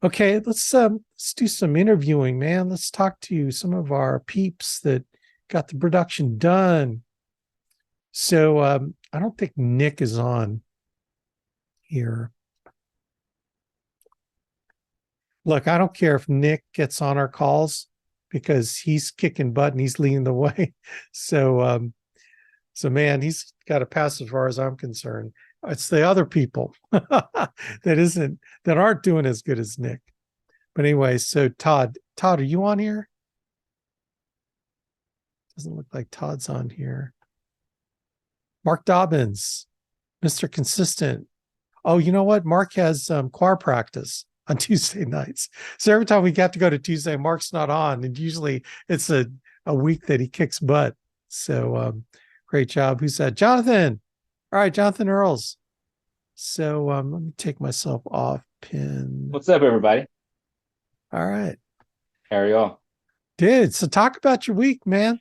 Okay, let's do some interviewing, man. Let's talk to some of our peeps that got the production done. So I don't think Nick is on here. Look, I don't care if Nick gets on our calls because he's kicking butt and he's leading the way. So so man, he's got a pass as far as I'm concerned. It's the other people that aren't doing as good as Nick. But anyway, so Todd, are you on here? Doesn't look like Todd's on here. Mark Dobbins, Mr. Consistent. Oh, you know what? Mark has choir practice on Tuesday nights. So every time we got to go to Tuesday, Mark's not on. And usually it's a week that he kicks butt. So great job. Who's that? Jonathan. All right, Jonathan Earls. So let me take myself off pin. What's up, everybody? All right. How are y'all? Did so talk about your week, man.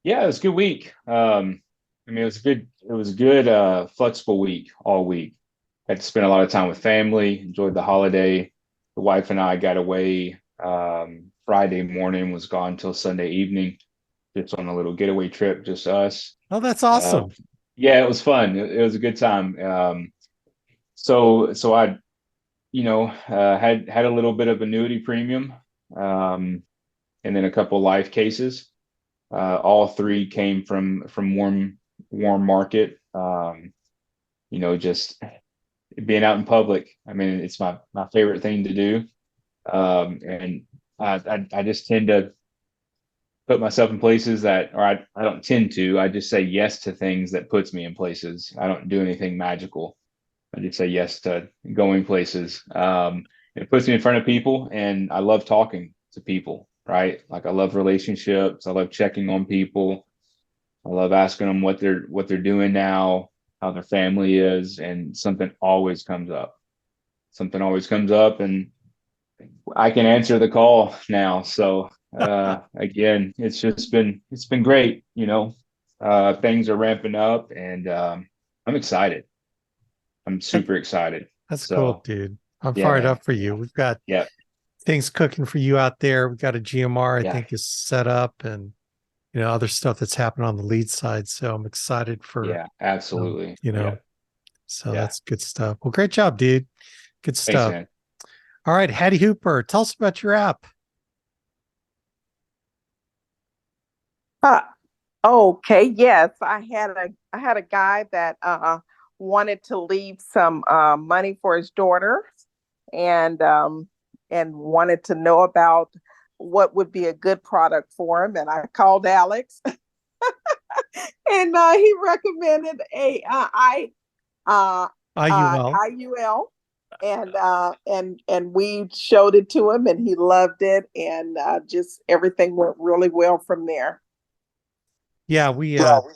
Yeah, it was a good week. It was a good, flexible week all week. Had to spend a lot of time with family, enjoyed the holiday. The wife and I got away Friday morning, was gone till Sunday evening, just on a little getaway trip, just us. Oh, that's Uh, awesome. yeah, it was fun. It was a good time. So I, had a little bit of annuity premium, um, and then a couple life cases. All three came from warm market. Just being out in public. I mean, it's my favorite thing to do. And I just tend to put myself in places that, or I don't tend to. I just say yes to things that puts me in places. I don't do anything magical. I just say yes to going places. It puts me in front of people, and I love talking to people, right? Like I love relationships. I love checking on people. I love asking them what they're doing now, how their family is, and something always comes up. Something always comes up, and I can answer the call now. So again, it's been great. Things are ramping up, and I'm excited. I'm That, super excited. that's cool, So dude. I'm yeah, fired man. up for you. We've got Yeah, things cooking for you out there. We've got a GMR, I yeah, think, is set up and other stuff that's happened on the lead side. So I'm excited for yeah, absolutely. you Yeah, know, so yeah. that's good stuff. Well, great job, dude. Good Thanks, stuff. man. All right, Hattie Hooper, tell us about your app. Uh, okay, yes, I had a guy that wanted to leave some money for his daughter, and wanted to know about what would be a good product for him. And I called Alex, and he recommended a IUL. IUL, and we showed it to him, and he loved it, and just everything went really well from there. Yeah, we Well,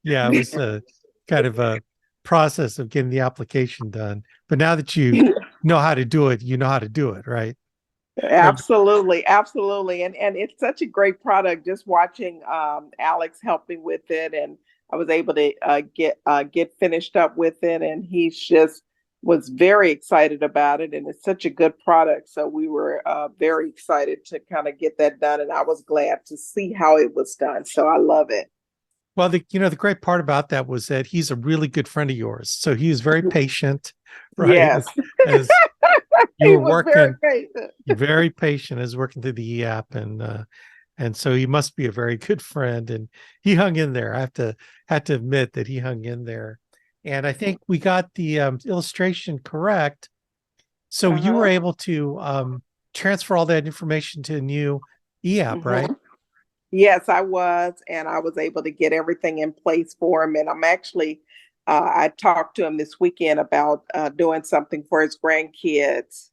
yeah, it was a kind of a process of getting the application done. But now that you know how to do it, you know how to do it, right? absolutely, absolutely, and it's such a great product. Just watching Alex helping with it, and I was able to get finished up with it, and he's just was very excited about it, and it's such a good product. So we were very excited to kind of get that done, and I was glad to see how it was done. So I love it. Well, the great part about that was that he's a really good friend of yours. So he was very patient, right? Yes, As you he were was very working, patient. very patient as working through the app, and so he must be a very good friend. And he hung in there. I have to admit that he hung in there. And I think we got the illustration correct. So you were Uh-huh. able to transfer all that information to a new e-app, right? Mhm. Yes, I was, and I was able to get everything in place for him. And I talked to him this weekend about doing something for his grandkids.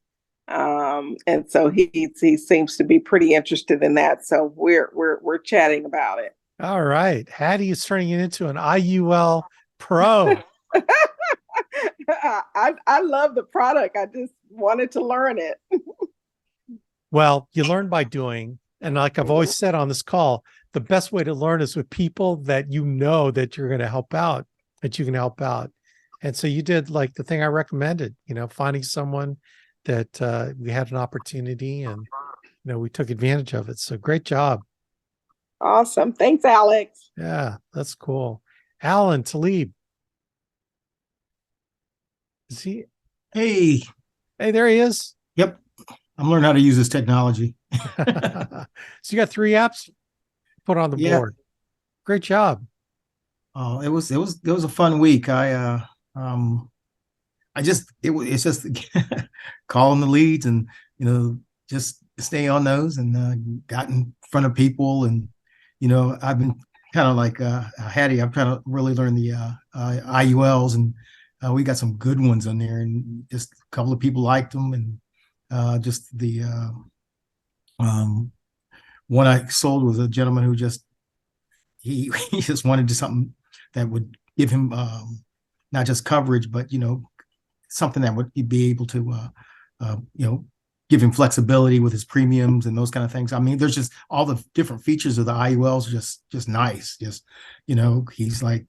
And so he seems to be pretty interested in that. So we're chatting about it. All right. Hattie is turning it into an IUL Pro. I love the product. I just wanted to learn it. Well, you learn by doing. And like I've always said on this call, the best way to learn is with people that you know that you're going to help out, that you can help out. And so you did like the thing I recommended, finding someone that we had an opportunity, and we took advantage of it. So great job. Awesome. Thanks, Alex. Yeah, that's cool. Alan Talib. Is he? Hey, Hey, there he is. yep. I'm learning how to use this technology. So you got 3 apps put on the Yeah. board. Great job. It was a fun week. It's just calling the leads and just stay on those and got in front of people, and I've been kind of like Hattie. I'm trying to really learn the IULs, and we got some good ones on there, and just a couple of people liked them, and just the one I sold was a gentleman who just he he just wanted to something that would give him not just coverage, but something that would be able to give him flexibility with his premiums and those kind of things. I mean, there's just all the different features of the IULs are just nice. Just he's like,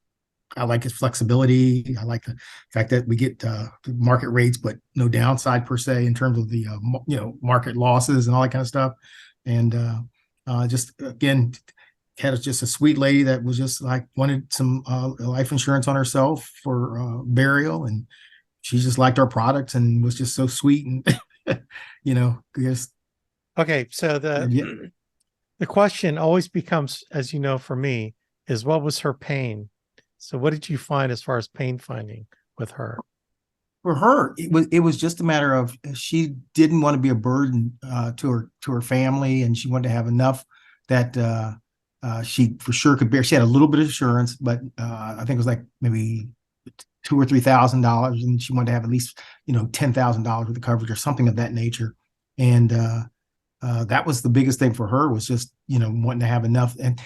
I like his flexibility. I like the fact that we get the market rates, but no downside per se in terms of the market losses and all that kind of stuff. And just again, had just a sweet lady that was just like wanted some life insurance on herself for burial, and she just liked our products and was just so sweet, and just Okay, so the question always becomes, as you know, for me, is what was her pain? So what did you find as far as pain finding with her? for her, it was just a matter of she didn't want to be a burden to her family, and she wanted to have enough that she for sure could bear. She had a little bit of insurance, but I think it was like maybe $2,000 or $3,000, and she wanted to have at least $10,000 worth of coverage or something of that nature. And that was the biggest thing for her, was just wanting to have enough, and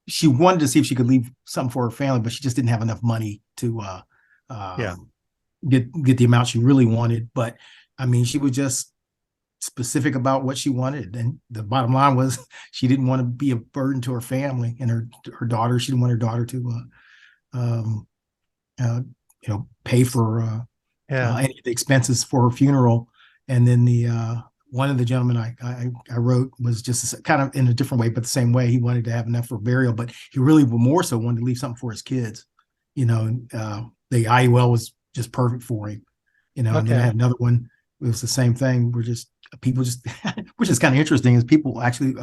she wanted to see if she could leave something for her family, but she just didn't have enough money to get the amount she really wanted. But I mean, she was just specific about what she wanted, and the bottom line was she didn't want to be a burden to her family and her daughter. She didn't want her daughter to pay for any of the expenses for her funeral. And then the one of the gentlemen I wrote was just kind of in a different way, but the same way. He wanted to have enough for burial, but he really more so wanted to leave something for his kids. The IUL was just perfect for him. And then I had another one. It was the same thing. We're just people just, which is kind of interesting, is people actually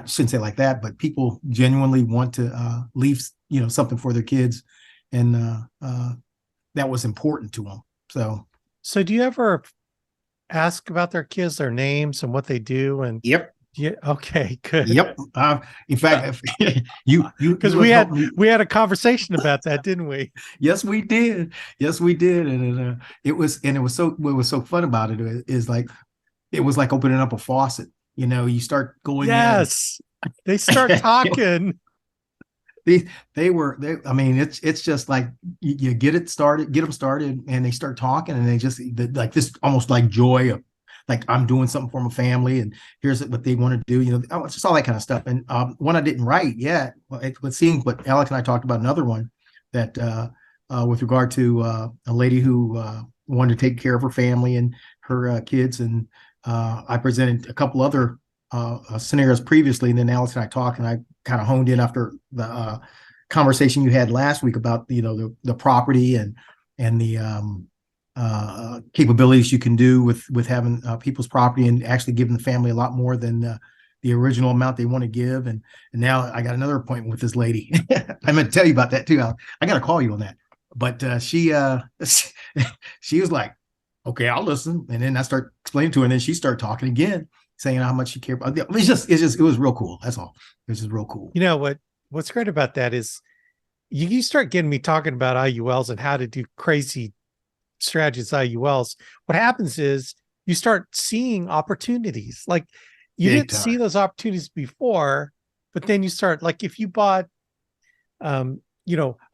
shouldn't say it like that, but people genuinely want to leave something for their kids, and that was important to them. So do you ever ask about their kids, their names and what they do? And yep. Yeah. Okay, good. Yep. In fact, because we had a conversation about that, didn't we? Yes, we did. And it was so fun about it is like, it was like opening up a faucet. You start going. Yes. They start talking. I mean, it's just like you get them started, and they start talking, and they just like this almost like joy of, like, I'm doing something for my family, and here's what they want to do. It's just all that kind of stuff. And one I didn't write yet, it seems, but Alex and I talked about another one that with regard to a lady who wanted to take care of her family and her kids, and I presented a couple other scenarios previously, and then Alex and I talked, and I kind of honed in after the conversation you had last week about the property and the capabilities you can do with having people's property, and actually giving the family a lot more than the original amount they want to give. And now I got another appointment with this lady. I'm going to tell you about that too. I got to call you on that. But she was like, okay, I'll listen. And then I start explaining to her, and then she started talking again, saying how much she cared about. It was real cool. That's all. It was just real cool. What's great about that is you start getting me talking about IULs and how to do crazy strategies IULs. What happens is you start seeing opportunities. Like, you didn't see those opportunities before, but then you start, like, if you bought a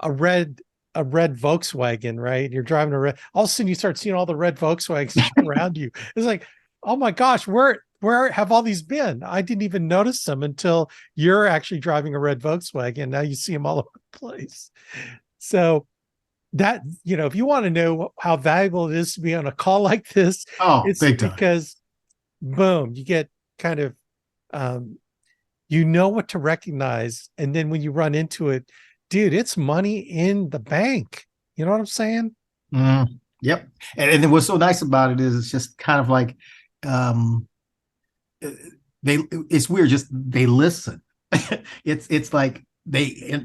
red Volkswagen, right? You're driving a red, all of a sudden you start seeing all the red Volkswagens around you. It's like, oh my gosh, where have all these been? I didn't even notice them until you're actually driving a red Volkswagen. Now you see them all over the place. So that, if you want to know how valuable it is to be on a call like this, Oh, it's big time. because boom, you get kind of, what to recognize. And then when you run into it, dude, it's money in the bank. You know what I'm saying? Yep. And then what's so nice about it is it's just kind of like, um, it's weird. Just they listen. It's like they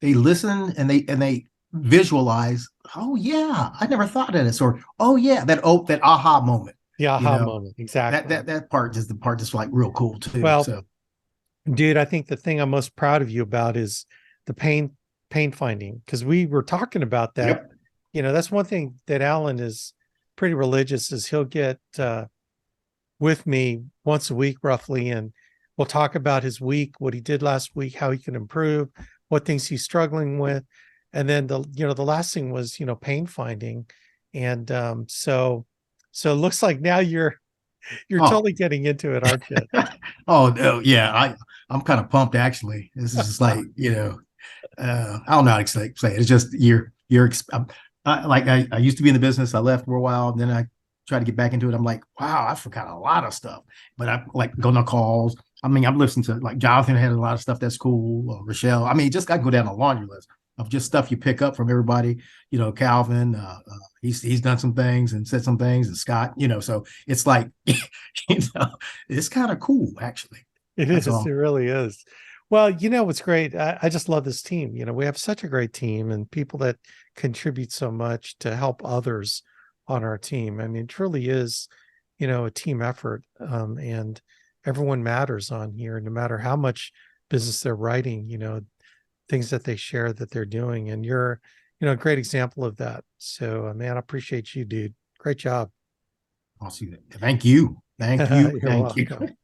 listen and they visualize. Oh yeah, I never thought of this. Or oh yeah, that aha moment. The You aha know, moment. Exactly. that part is the part that's like real cool too. Well, So dude, I think the thing I'm most proud of you about is the pain finding, because we were talking about that. yep. That's one thing that Alan is pretty religious, is he'll get with me once a week roughly, and we'll talk about his week, what he did last week, how he can improve, what things he's struggling with. And then the last thing was, pain finding. And so it looks like now you're Oh. totally getting into it, aren't you? Oh no, yeah. I'm kind of pumped actually. This is just like, I don't know how to say it. It's just I used to be in the business. I left for a while, and then I tried to get back into it. I'm like, wow, I forgot a lot of stuff. But I like going on calls. I mean, I've listened to like Jonathan had a lot of stuff that's cool. Rochelle. I mean, just I go down a laundry list of just stuff you pick up from everybody. Calvin, he's done some things and said some things, and Scott. So it's like, it's kind of cool actually. It That's is. all. It really is. Well, what's great. I just love this team. We have such a great team and people that contribute so much to help others on our team. I mean, it truly is, a team effort. And everyone matters on here, no matter how much business they're writing, things that they share that they're doing. And you're, a great example of that. So, man, I appreciate you, dude. Great job. I'll see that. Thank you. Thank you. You're Thank you. welcome.